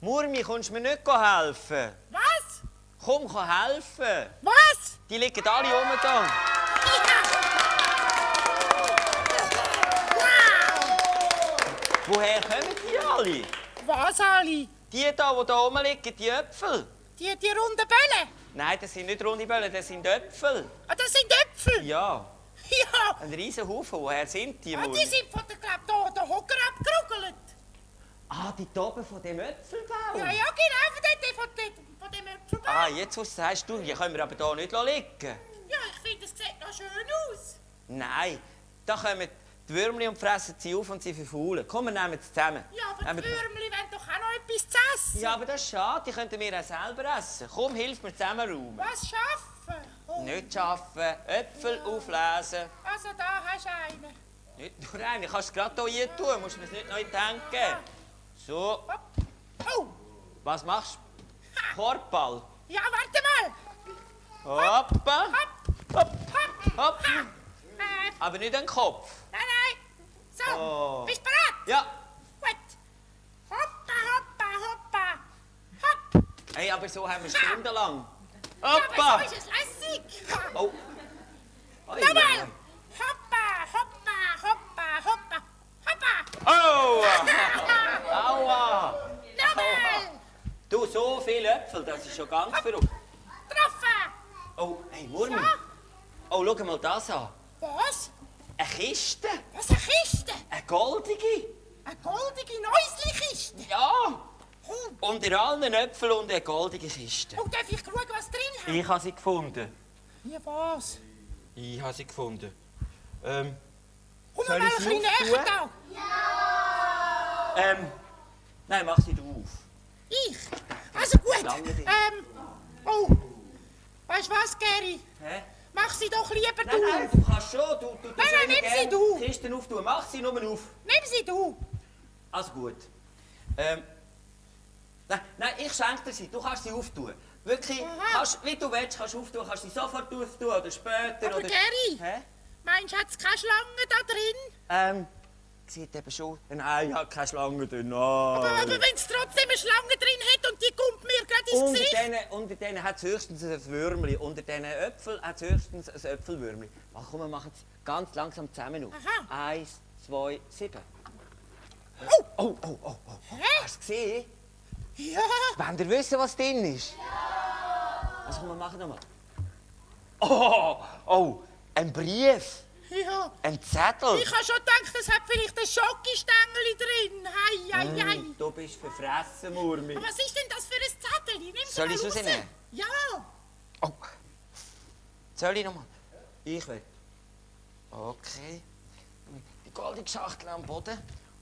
Murmi, kommst du mir nicht helfen? Was? Komm helfen. Was? Die liegen alle rum da. Woher kommen die alle? Was, Ali? Die da rumliegen, die Äpfel. Die runden Bälle? Nein, das sind nicht runde Bälle, das sind Äpfel. Ah, das sind Äpfel? Ja, Ja. ein riesen Haufen. Woher sind die, Ah, Murmi? die sind von der Hocker abgeruggelt. Ah, die oben von dem Äpfelbaum. Ja, genau, von dem Äpfelbaum. Ah, jetzt was sagst du, die können wir aber hier nicht liegen. Ja, ich finde, es sieht noch schön aus. Nein, da kommen die Würmli und fressen sie auf und sie verfaulen. Komm, wir nehmen es zusammen. Ja, aber Nehmen die wir- Würmli wollen doch auch noch etwas zu essen. Ja, aber das ist schade, die könnten wir auch selber essen. Komm, hilf mir zusammenräumen. Was schaffen? Oh. Nicht schaffen, Äpfel auflesen. Also, da hast du einen. Nicht nur einen, kannst es gerade hier tun, musst mir es nicht noch in die Hände geben. So, Hopp. Oh, was machst du? Korbball. ja, warte mal. Hoppa, Hopp, hopp, hopp. hopp. Äh, Aber nicht den Kopf. nein, nein. So, Oh. bist du bereit? Ja. Gut. Hoppa, hoppa, hoppa. Hopp. Hey, aber so haben wir stundenlang. Ja, aber Hoppa. so ist es lässig. Oh. Oi, Nochmal. oi, oi. Hoppa, hoppa, hoppa, hoppa. Hoppa. Aua! Aua! Nochmal. Du, so viele Äpfel, das ist schon ganz verrückt. Getroffen. Oh, hey, Murmi. So. Oh, schau mal das an. Was? Eine Kiste. Was ist eine Kiste? Eine goldige. Eine goldige Neusley-Kiste. Ja. Oh, Unter allen Äpfeln und eine goldige Kiste. oh, darf ich schauen, was drin hat? Ich habe sie gefunden. Ja, was? Ich habe sie gefunden. Komm Soll mal ein ich sie bisschen näher auftun? da. Nein, mach sie du auf. Ich? Also gut. Lange drin. Oh. Weißt du was, Gary? Hä? Mach sie doch lieber Nein, du. nein, du kannst schon. Du Nein, nein, immer nimm sie gerne du. die Kisten auftun. Mach sie nur auf. Nimm sie du. Also gut. Nein, ich schenke dir sie. Du kannst sie auftun. Wirklich, Aha. kannst, wie du willst, kannst du auftun. Kannst sie sofort auftun oder später. Aber oder... Gary, Hä? meinst du, hat es keine Schlange da drin? Sieht eben schon. Nein, ich habe keine Schlange drin. Aber Nein. wenn es trotzdem eine Schlange drin hat und die kommt mir gerade ins Gesicht. Unter denen hat es höchstens ein Würmli. Unter diesen Äpfeln hat es höchstens ein Äpfelwürmli. Ach komm, wir machen es ganz langsam zusammen auf. Aha. 1, 2, 7. Oh. Oh. Hä? Hast du gesehen? Ja. Wollt ihr wissen, was drin ist? Ja! Also komm, wir machen nochmal. Oh, ein Brief. Ja. Ein Zettel. Ich habe schon gedacht, es hat vielleicht ein Schokostängel drin. Hei. Du bist verfressen, Murmi. Aber was ist denn das für ein Zettel? Nimm sie Soll mal ich es raus. rausnehmen? Ja. Oh. Soll ich nochmal? Ich will. Okay. Die goldige Schachtel am Boden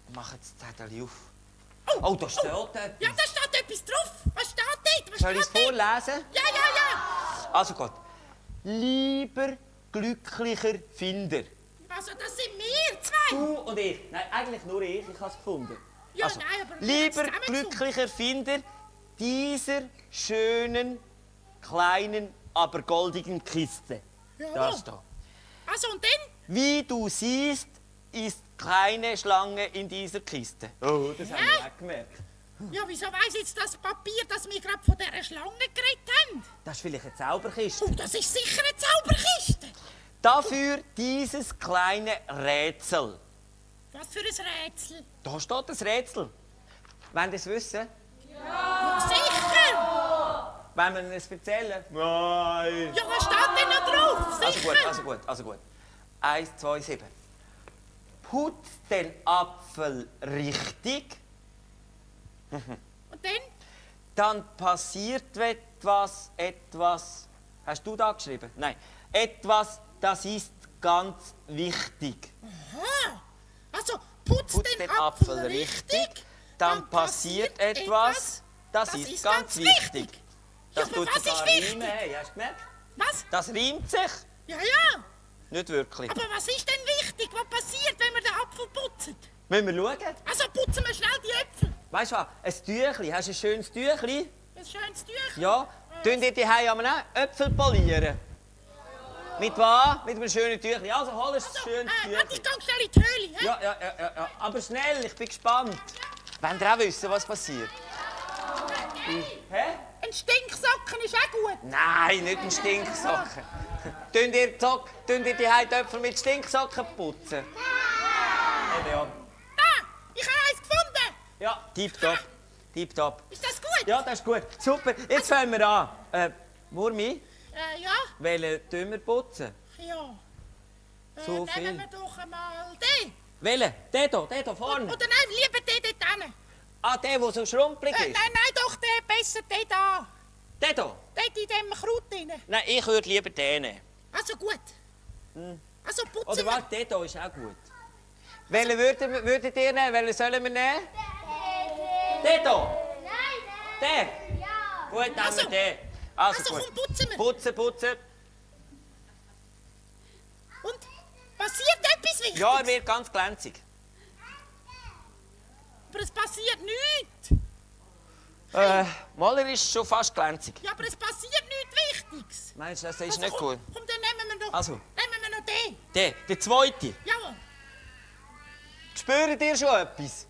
und mache das Zettel auf. Oh, da steht etwas. Ja, da steht etwas drauf. Was steht dort? Was Soll ich es steht dort? vorlesen? Ja. Also gut. Lieber glücklicher Finder. Also, das sind wir zwei. Du und ich. Nein, eigentlich nur ich habe es gefunden. Ja, Also, nein, aber wir lieber haben es zusammengefunden. glücklicher Finder dieser schönen, kleinen, aber goldigen Kiste. Ja. Das da. Also, und dann? Wie du siehst, ist keine Schlange in dieser Kiste. Oh, das haben wir auch gemerkt. Ja, wieso weiss jetzt das Papier, dass wir gerade von dieser Schlange geredet haben? Das ist vielleicht eine Zauberkiste. Oh, das ist sicher eine Zauberkiste. Dafür dieses kleine Rätsel. Was für ein Rätsel. Da steht das Rätsel. Wollen Sie es wissen? Ja, sicher. Wollen wir es erzählen? Nein. Ja, was steht denn noch drauf? Sicher. Also gut. 1, 2, 7. Putz den Apfel richtig, Und dann? dann passiert etwas. Hast du da geschrieben? Nein. Etwas, das ist ganz wichtig. Aha. Also, putz Putz den Apfel richtig, dann passiert etwas, das ist ganz wichtig. Ja, Das aber tut was sogar ist wichtig? reimen. Hey, hast du gemerkt? Was? Das reimt sich. Ja. Nicht wirklich. Aber was ist denn wichtig? Was passiert, wenn wir den Apfel putzen? Müssen wir schauen? Also putzen wir schnell die Äpfel. Weißt du was? Ein Tüchli. Hast du ein schönes Tüchli? Ein schönes Tüchlein. Ja. Tun ihr die Hause auch Äpfel polieren? Mit was? Mit einem schönen Tüchli. Also hol ein schönes Warte, Tüchli. ich gehe schnell in die Höhle. Hä? Ja. Aber schnell, ich bin gespannt. Wollt ihr auch wissen, was passiert? Hä? Ein Stinksocken ist auch gut. Nein, nicht ein Stinksocken. Tun ihr die Heutöpfel mit Stinksocken putzen? Ja. Da, ich habe eins gefunden. Ja, tipptopp. Tipptopp. Ist das gut? Ja, das ist gut. Super, jetzt fangen wir an. Murmi, Ja. welchen tun wir putzen? Ja. So viel. Nehmen wir doch einmal den. Welchen? Den hier vorne. Oder nein, lieber den dort hinten. Ah, der der so schrumpelig ist? Nein, doch, den besser, den da. Der hier? Dort in dem Kraut drin. Nein, ich würde lieber den nehmen. Also gut. Also putzen Oder wir. warte, der hier ist auch gut. Welchen würdet ihr nehmen? Welchen sollen wir nehmen? Den hier? Der? Ja. Gut, nehmen wir den. Also komm, gut. putzen wir. Putzen. Und passiert etwas Wichtiges? Ja, er wird ganz glänzig. Aber es passiert nichts. Mal, er ist schon fast glänzig. Ja, aber es passiert nichts Wichtiges. Meinst du, das ist Also, nicht komm, cool? Komm, dann nehmen wir noch. Also. Nehmen wir noch den. Der zweite. Jawohl. Spürt ihr schon etwas?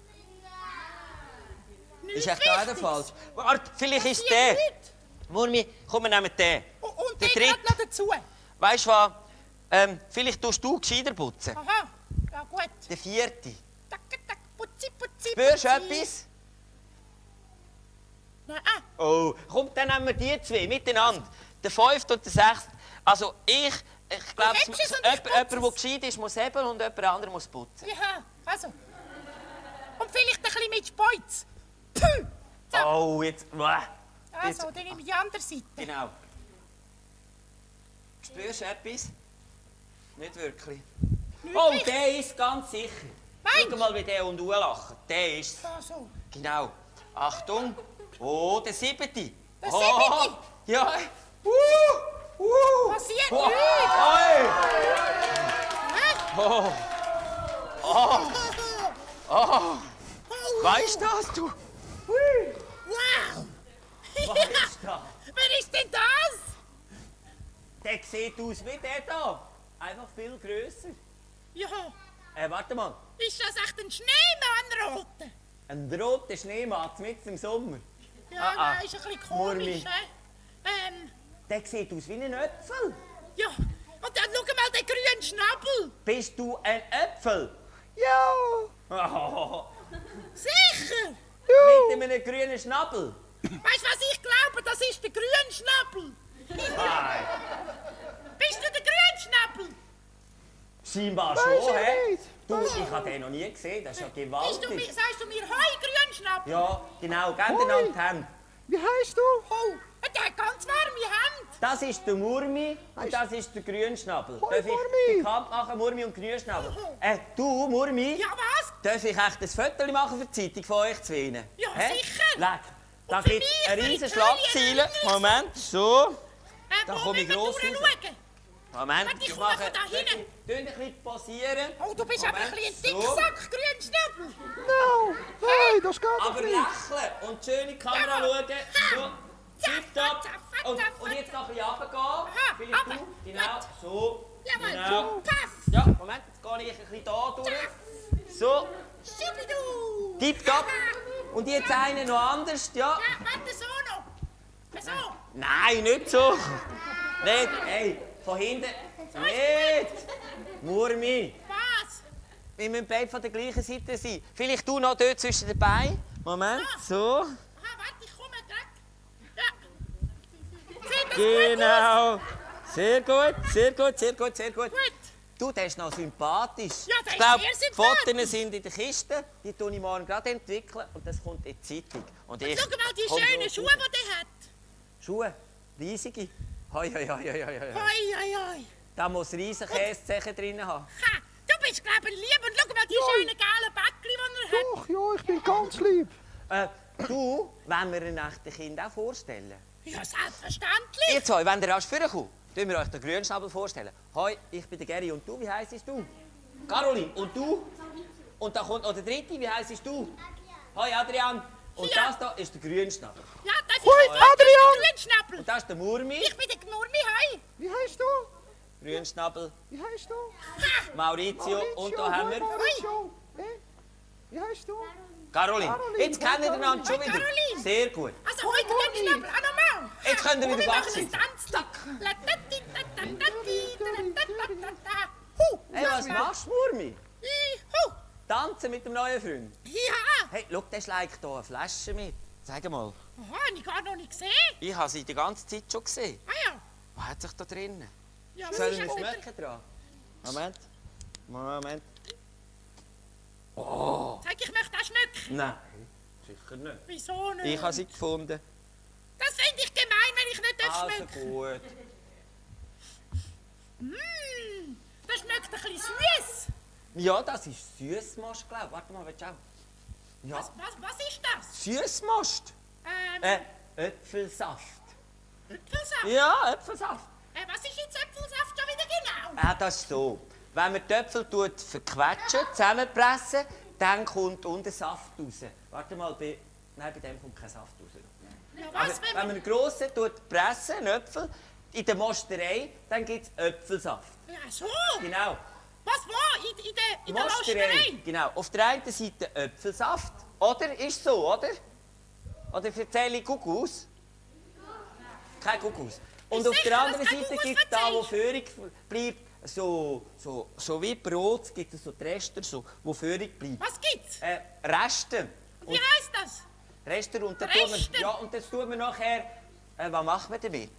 Nichts Ist echt auch der Wichtiges. falsch. Warte, vielleicht ist Passiert der. nichts. Murmi, komm, wir nehmen den. Und Der den dritte. gerade noch dazu. Weißt du was? Vielleicht tust du gescheiter putzen. Aha. Ja, gut. Der vierte. Tack, tack, putzi, putzi, Spürst du putzi. etwas? Nein, Oh, komm, dann nehmen wir die zwei miteinander. Der fünfte und der sechste. Also ich glaube, hebst es und ich jemand, putze der es. gescheit ist, muss heben und jemand anderes muss putzen. ja, also. Und vielleicht ein bisschen mit Speuz. Puh. So, Oh, jetzt... also, dann nehme ich die andere Seite. Genau. Spürst du etwas? Nicht wirklich. Oh, Nichts der ist ganz sicher. Meinst Schau mal, wie der und lacht. Der ist Also, genau. Achtung. Oh, der siebte. Der Oh, siebte? ja. passiert Oh, nichts. oi. Hä? Oh, Oh. weißt du das, du? Wow. Was ist das? Wer ist denn das? Der sieht aus wie der da. Einfach viel grösser. Ja, Warte mal. ist das echt ein Schneemann, roter? Ein roter Schneemann mitten im Sommer. Ja, Ah, nein, ist ein bisschen Murmi. komisch, hä? Der sieht aus wie ein Äpfel. Ja, und dann schau mal den grünen Schnabel. Bist du ein Äpfel? Ja. Oh, Sicher. mit einem grünen Schnabel. Weißt du, was ich glaube? Das ist der Grünschnabel. Nein. Bist du der Grünschnabel? Scheinbar schon, hä? Du, ich habe den noch nie gesehen. Das ist ja gewaltig. Sagst du mir Heu, Grünschnabel? Ja, genau. Gib den an die Hand. Wie heißt du? Oh, der hat ganz warme Hände. Das ist der Murmi und das ist der Grünschnabel. Hoi, Darf ich Murmi. bekannt machen, Murmi und Grünschnabel? Du, Murmi, Ja, was? darf ich echt ein Foto machen für die Zeitung von euch zu Ihnen? Ja, sicher. Leck. Da Und für gibt es mich, eine für die riesige Schlagzeile. Kölner. Moment, so. Da Wo komme ich müssen wir gross raus. durchschauen? Moment, Warte, ich komme von da hinten. ein bisschen posieren. Oh, du bist aber ein Moment, bisschen ein so. Dicksack, Grünschnabel. Nein, das geht doch Aber nicht. lächeln und schön in die Kamera Jawohl. schauen. So, tipptopp. Zack, Und zack, jetzt noch ein bisschen runtergehen. Vielleicht runter. du. Genau, Gut. so. Jawohl, Genau. paff. Ja, Moment, jetzt gehe ich ein bisschen da durch. So, Schubidu. tipptopp. Und jetzt einen noch anders, ja. Ja, warte, so noch. So. Nein, nicht so. Nicht, hey, von hinten. Nicht. Murmi. Was? Wir müssen beide von der gleichen Seite sein. Vielleicht du noch dort zwischen den Beinen. Moment, so. Aha, warte, ich komme direkt. Ja. Sieht das Genau. Sehr gut, sehr gut, sehr gut, sehr gut. gut? Du, der ist noch sympathisch. Ja, der ist ich glaube, sehr die sympathisch. Fotos sind in der Kiste. Die tue ich morgen gerade entwickeln und das kommt in die Zeitung. Und ich Schau mal die komm schönen drauf Schuhe, raus. die der hat. Schuhe? Riesige? Hoi, hoi, hoi, hoi, hoi. Hoi, hoi, hoi. Da muss riesen Käsezechen drin haben. Ha, du bist, glaube ich, lieb. Und schau mal die schönen gelben Bäckchen, die er hat. Doch, ja, ich bin ganz lieb. Du, wollen wir ein echtes Kind auch vorstellen? Ja, selbstverständlich. Ihr zwei, wenn ihr erst vorkommt, tun wir euch den Grünschnabel vorstellen. Hoi, ich bin der Geri und du, wie heisst du? Caroline, und du? Und da kommt noch der dritte, wie heisst du? Hoi, Adrian. Und Ja. das da ist der Grünschnabel. Ja, das ist Hoi, der Adrian. Grünschnabel. Und das ist der Murmi. Ich bin der Murmi, hoi. Wie heißt du? Grünschnabel, Wie heißt du? Maurizio. Und da haben wir Maurizio. Wie heißt du? Caroline. Caroline, Jetzt kennen wir einander schon Hoi, wieder. Caroline. Sehr gut. Also, Also, heute den Schnabel. Ah, nochmal. Jetzt könnt ihr wieder Wir machen Gas ein sitzen. Tanzlied. Hey, was machst du, Murmi? Juhu. Tanzen mit dem neuen Freund? Ja. Hey, schau, der schlägt hier eine Flasche mit. Sag mal, Aha, habe ich gar noch nicht gesehen. ich habe sie die ganze Zeit schon gesehen. Ah ja. Was hat sich da drinnen? Ja, was Sollen ist wir das denn? schmecken dran? Moment. Moment. Sag, ich möchte auch schmecken. Nein, sicher nicht. Wieso nicht? Ich habe sie gefunden. Das finde ich gemein, wenn ich nicht Also schmecken gut. Das schmeckt ein bisschen süß. Ja, das ist Süßmost, glaube ich. Warte mal, willst du auch? Ja, Was ist das? Süßmost. Äpfelsaft. Äpfelsaft. Ja, Äpfelsaft. Was ist jetzt Äpfelsaft schon wieder genau? Das ist so. Wenn man die Äpfel verquetschen, zusammenpressen, dann kommt unten Saft raus. Warte mal, nein, bei dem kommt kein Saft raus. Ja, Aber was, wenn man einen grossen pressen, einen Äpfel, in der Mosterei, dann gibt es Äpfelsaft. Ja, so. Genau. Was, wo? In der Mosterei? Genau. Auf der einen Seite Äpfelsaft. Oder? Ist so, oder? Oder erzähle ich Kuckuck? Kein Kuckuck. Und Ist auf sicher, der dass anderen kein Seite Kuckuck gibt es da, wo erzählst? Führung bleibt, so wie Brot, gibt es so die Reste, so, wo Führung bleibt. Was gibt's? Reste. Wie heisst das? Reste und dann Reste? tun wir, ja, und das tun wir nachher, was machen wir damit?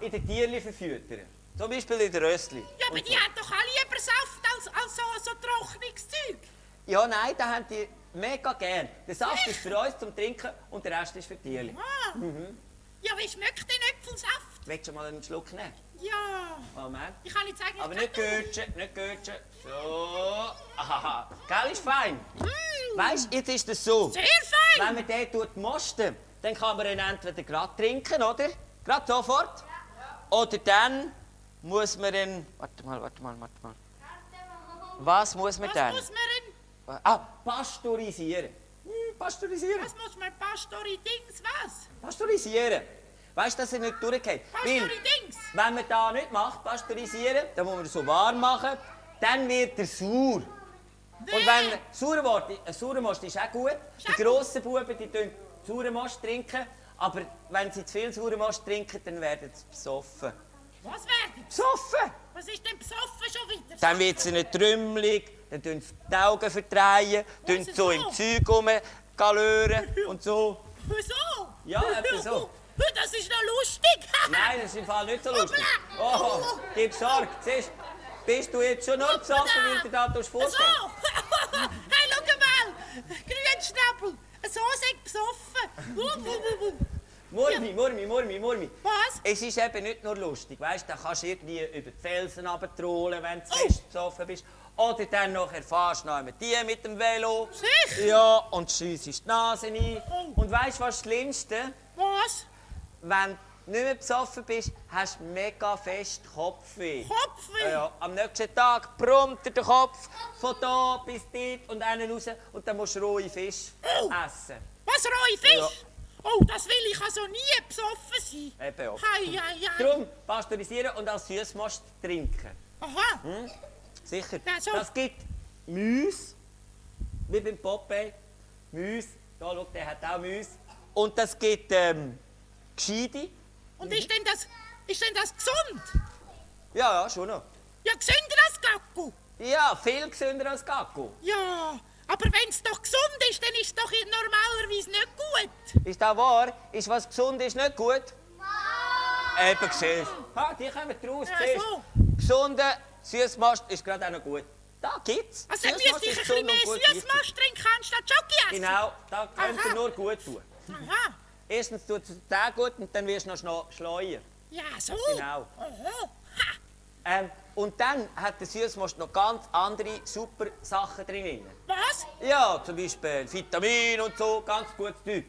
In den Tierchen verfüttern. Zum Beispiel in der Röstli. Ja, aber Und die so. haben doch alle lieber Saft als so trockenes Zeug. Ja, nein, das haben die mega gern. Der Saft ist für uns zum Trinken und der Rest ist für die Tierchen. Ah. Ja, wie schmeckt denn Äpfelsaft? Willst du mal einen Schluck nehmen? Ja, Moment. ich kann nicht sagen, Aber ich nicht kann gutschen, nicht gutschen. So. Aha. Gell, ist fein. Weißt du, jetzt ist es so. Sehr fein. Wenn man den mosten, dann kann man ihn entweder gerade trinken, oder? Gerade sofort. Oder dann muss man ihn... Warte mal. Was muss man Was dann? muss man denn? Pasteurisieren. Pasteurisieren. Was muss man Pastori-Dings was? Pasteurisieren. Weißt du, dass er nicht durchgeht? Weil, Pastori-Dings. wenn man das nicht macht, pasteurisieren, dann muss man ihn so warm machen, dann wird er sauer. Und wenn saurer Most ist auch gut. Die grossen Buben, die trinken sauren Most trinken, aber wenn sie zu viel sauren Most trinken, dann werden sie besoffen. Was werden? Besoffen! Was ist denn besoffen schon wieder? Dann wird sie nicht trümmelig, dann tun sie die Augen verdrehen, tun Was, so so? im Zeug rumgalören und so. Wieso? Ja, etwa so. Das ist noch lustig. Nein, das ist im Fall nicht so lustig. Oh, gib Sorge. Siehst, bist du jetzt schon nur besoffen, weil du da vorstellen? So. Hey, schau mal. Grünschnabel. So sind besoffen. Murmi. Was? Es ist eben nicht nur lustig. Weißt, da kannst du irgendwie über die Felsen runtertrollen, wenn du fest besoffen bist. Oder dann nachher fahrst du noch mit dir mit dem Velo. Sicher? Ja, und schiessest die Nase ein. Und weißt du, was das Schlimmste? Was? Wenn du nicht mehr besoffen bist, hast du mega fest Kopfweh. Kopfweh? Ja, am nächsten Tag brummt dir der Kopf von da bis dort und einen raus und dann musst du rohe Fisch essen. Was, rohe Fisch? Ja. Oh, das will ich also nie besoffen sein. Eben auch. Hei. Darum pasteurisieren und als Süßmost trinken. Aha. Sicher. Ja, so. Das gibt Müs, wie beim Popeye. Müs. Da, schau, der hat auch Müs. Und das gibt Gescheide. Und ist denn das gesund? Ja, schon noch. Ja, gesünder als Gacko. Ja, viel gesünder als Gacko. Ja, aber wenn es doch gesund ist, dann ist es doch normalerweise nicht gut. Ist das wahr? Ist was gesund ist nicht gut? Eben, siehst du. Ha, die kommen raus, Ja, siehst so. du. Gesunde Süßmost ist gerade auch noch gut. Da gibt's. Also Süßmost müsste ich ist ein bisschen gesund mehr und gut Süßmost trinken anstatt Schoki essen. Genau, da könnte Aha. nur gut tun. Aha. Erstens tut es dir gut und dann wirst du noch schleuer. Ja, so. Genau. Aha. Ha. Und dann hat der Süßmost noch ganz andere super Sachen drin. Was? Ja, zum Beispiel Vitamin und so, ganz gutes Zeug.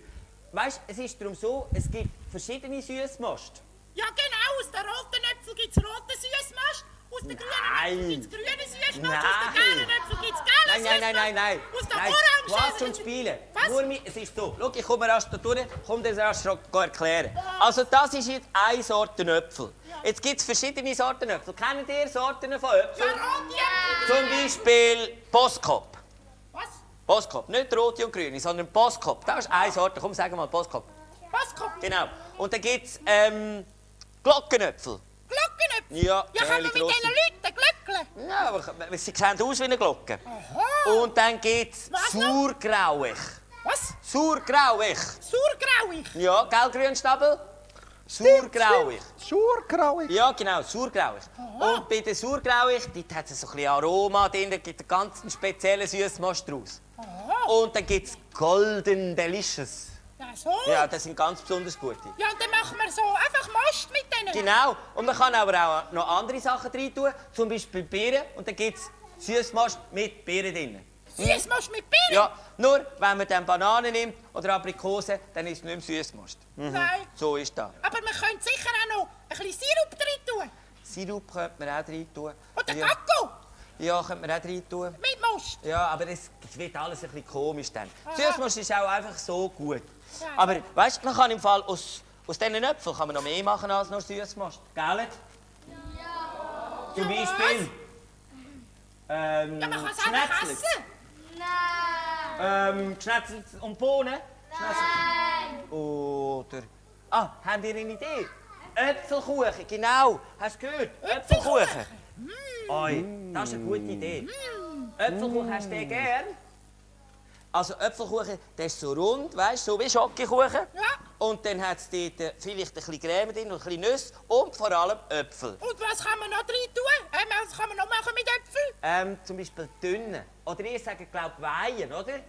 Weißt du, es ist darum so, es gibt verschiedene Süßmost. Ja, genau. Aus den roten Äpfeln gibt es roten Süßmost. Aus den grünen Äpfeln gibt es grüne Süßmost. Nein. Aus den gelben Äpfeln gibt es gelben Nein. Aus den Nein, du orangen hast schon spielen. Was? Murmi, es ist so. Schau, ich komme erst da durch, komm dir erst schon erklären. Also das ist jetzt eine Sorte Äpfel. Jetzt gibt es verschiedene Sorten Äpfel. Kennt ihr Sorten von Ja, Äpfeln? rote Äpfel. Zum Beispiel Boskop. Was? Boskop, nicht rote und grüne, sondern Boskop. Das ist eine Sorte. Komm, sag mal Boskop. Boskop. Genau. Und dann gibt es Glockenäpfel. Glockenäpfel. Ja, Ja, kann man mit grosse. diesen Leuten glöckeln? Ja, aber sie sehen aus wie eine Glocke. Aha. Und dann gibt es Was noch? Sauergrauich. Was? Sauergrauich. Sauergrauig. Ja, gell, Grünstabel? Sauergrauich. Sauergrauig. Ja, genau, Sauergrauich. Und bei der Sauergrauich, dort hat es so ein bisschen Aroma drin, da gibt es einen ganz speziellen Süßmast draus. Aha. Und dann gibt es Golden Delicious. Ja, so. Ja, das sind ganz besonders gute. Ja, und dann machen wir so einfach Most mit denen. Genau. Und man kann aber auch noch andere Sachen rein tun, zum Beispiel Beeren. Und dann gibt es Süßmast mit Beeren drin. Süßmast mit Birnen? Ja, nur wenn man dann Bananen nimmt oder Aprikosen, dann ist es nicht mehr Süßmast. Nein. So ist das. Aber man könnte sicher auch noch ein bisschen Sirup drin tun. Sirup könnte man auch rein tun. Oder Ja. Kakao Ja, könnte man auch rein tun. mit Most. Ja, aber es wird alles ein bisschen komisch dann. Aha. Süßmast ist auch einfach so gut. Ja. Aber weißt du, man kann im Fall aus diesen Äpfeln kann man noch mehr machen als nur Süßmast. Gell? Ja. Zum Beispiel. Ja, man kann es einfach Schnetzlitz. essen. Schnetzlitz und Bohnen. Nein. Oder. Ah, habt ihr eine Idee? Äpfelkuchen, genau. Hast du gehört? Äpfelkuchen. Oi, das ist eine gute Idee. Äpfelkuchen, hast du den gern? Also Äpfelkuchen, der ist so rund, weißt du, so wie Schokokuchen. Ja. Und dann hat es dort vielleicht ein bisschen Creme drin und ein bisschen Nüsse und vor allem Äpfel. Und was kann man noch drin tun? Was kann man noch machen mit Äpfeln? Zum Beispiel dünne. Oder ihr sagt, glaube ich, Weihen, oder?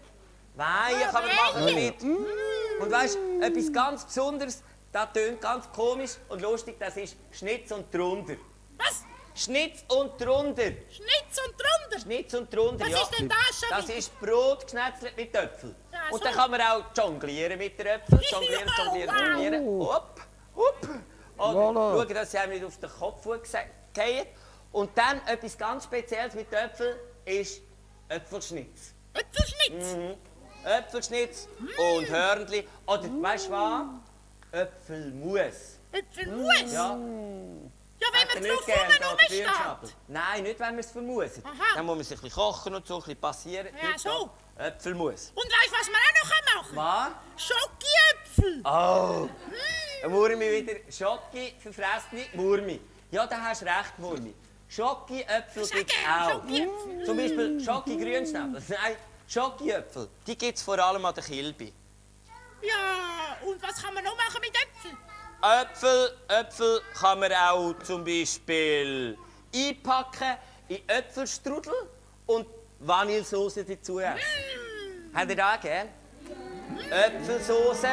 Weihen Ja, kann man machen Weihen. damit. Und weißt du, etwas ganz Besonderes, das tönt ganz komisch und lustig, das ist Schnitz und drunter. Was? Schnitz und drunter. Schnitz und drunter? Schnitz und drunter, Was ja. ist denn das schon Das wieder? ist Brot geschnetzelt mit Äpfeln. Ja, Und so. dann kann man auch jonglieren mit den Äpfeln. Jonglieren, Ja, jonglieren, wow. jonglieren. Hopp, hopp. Und Voilà. schauen, dass sie einem nicht auf den Kopf fallen. Und dann etwas ganz Spezielles mit Äpfeln ist Äpfelschnitz. Äpfelschnitz? Äpfelschnitz und Hörnli. Oder weißt du was? Äpfelmus. Äpfelmus? Ja. Ja, wenn Hat man er drauf nicht gern, der rumsteht. Grünschnabel? Nein, nicht, wenn man es vermuset. Aha. Dann muss man sich ein bisschen kochen und so, ein bisschen passieren. Ja, Nicht so. Äpfelmus. Und weißt du, was man auch noch machen kann? Was? Schokiäpfel. Oh! Ein Murmi wieder. Schoki, verfressene Murmi. Ja, da hast du recht, Murmi. Schokiäpfel Sag gibt es gern, auch. Schokiäpfel. Zum Beispiel Schoki-Grünschnabel. Nein, Schokiäpfel. Die gibt es vor allem an der Kilbi. Ja, und was kann man noch machen mit Äpfeln? Äpfel kann man auch zum Beispiel einpacken in Äpfelstrudel und Vanillesoße dazu essen. Habt ihr das auch gern? Äpfelsoße.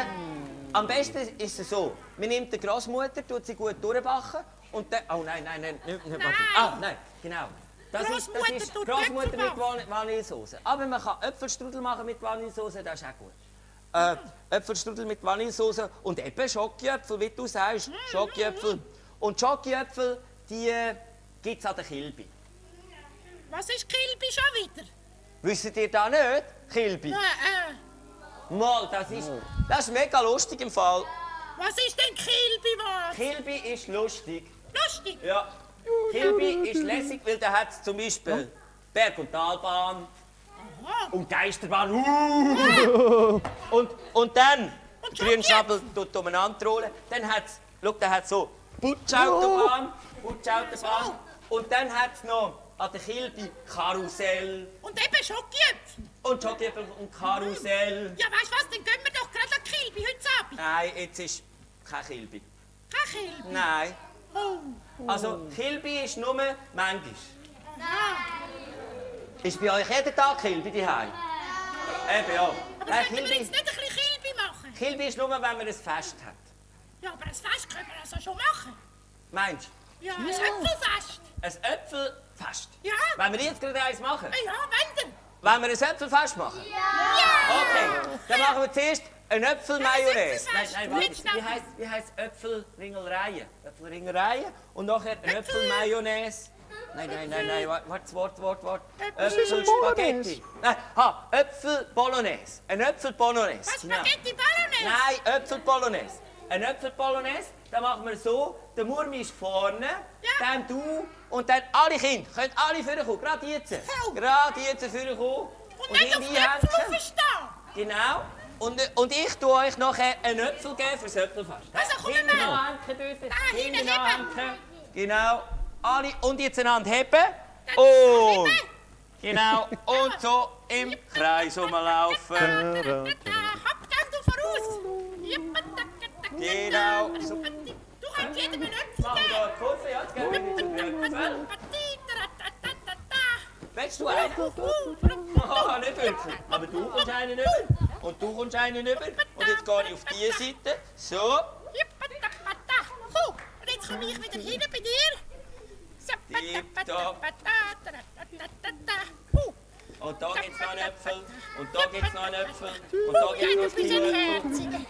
Am besten ist es so, man nimmt die Großmutter, tut sie gut durchbacken und dann... Oh nein, nicht Nein. Ah, nein, genau. Das Großmutter ist tut Großmutter mit Äpfel Vanillesoße. Aber man kann Äpfelstrudel machen mit Vanillesoße, das ist auch gut. Äpfelstrudel mit Vanillesoße und eben Schokiäpfel, wie du sagst. Schokiäpfel. Und Schokiäpfel, die gibt es an der Kilbi. Was ist Kilby schon wieder? Wisst ihr das nicht? Kilbi? Mal, das ist mega lustig im Fall. Was ist denn Kilby was? Kilbi ist lustig. Lustig. Ja. Kilbi ist lässig, weil da hat zum Beispiel Berg- und Talbahn Aha. und Geisterbahn. Und dann, Und Grünschnabel tut umeinander rollen. Dann hat es, schau, da hat so Putschautobahn. So. Und dann hat es noch an der Kilbi Karussell. Und eben Schokiäpfel. Und Schokiäpfel und Karussell. Ja, weißt du was, dann gehen wir doch gerade an Kilby heute Abend. Nein, jetzt ist kein Kilbi. Kein Kilby. Nein. Oh. Also, Kilbi ist nur manchmal. Ja. Ist bei euch jeden Tag Kilbi daheim? Eben, ja. Aber Nein, könnten wir Kilbi, jetzt nicht ein bisschen Kilby machen? Kilbi ist nur, wenn man ein Fest hat. Ja, aber ein Fest können wir also schon machen. Meinst Ja, ein Äpfelfest. du? Ein Äpfelfest? Ja. Wenn wir jetzt gerade eins machen? Ja, wenn denn? Wenn wir ein Äpfelfest machen? Ja. Okay, dann machen wir zuerst eine Äpfelmayonnaise. Nein, Nein, Äpfelfest. warte, wie heisst Äpfelringelreihe? Äpfelringelreihe und nachher eine Äpfelmayonnaise. Nein, warte, das Wort. Äpfelspaghetti. Nein, Äpfelbolognese. Eine Äpfelbolognese. Was, Genau. Spaghetti Bolognese? Nein, Äpfelbolognese. Eine Äpfelbolognese, dann machen wir so, der Murmi ist vorne, dann du und dann alle Kinder, können alle vorkommen, gerade jetzt. Oh. Gerade jetzt vorkommen. Und nicht auf die Äpfel aufstehen. Genau. Und ich tue euch nachher einen Äpfel geben fürs Äpfelfest. Also, komm Hinten mal. anhängen dürfen. Da hinten Hinten heben. anhängen. Genau. Alle. Und jetzt einander heben. Und. Genau. Und so im Kreis rumlaufen. Hopp, dann du voraus. Genau. So. Du kannst jedem einen Äpfel Machen wir da eine Kurve. Ja, jetzt geben wir den Äpfel. Willst du einen? Oh, nicht wirklich. Aber du kommst einen über. Und du kommst einen über. Und jetzt gehe ich auf diese Seite. So. Und jetzt komme ich wieder hin bei dir. Tipptopp. Und da gibt's noch einen Äpfel. Und da gibt's noch einen Äpfel. Und da Ja, gibt's noch du einen bist ein Äpfel. Herziger.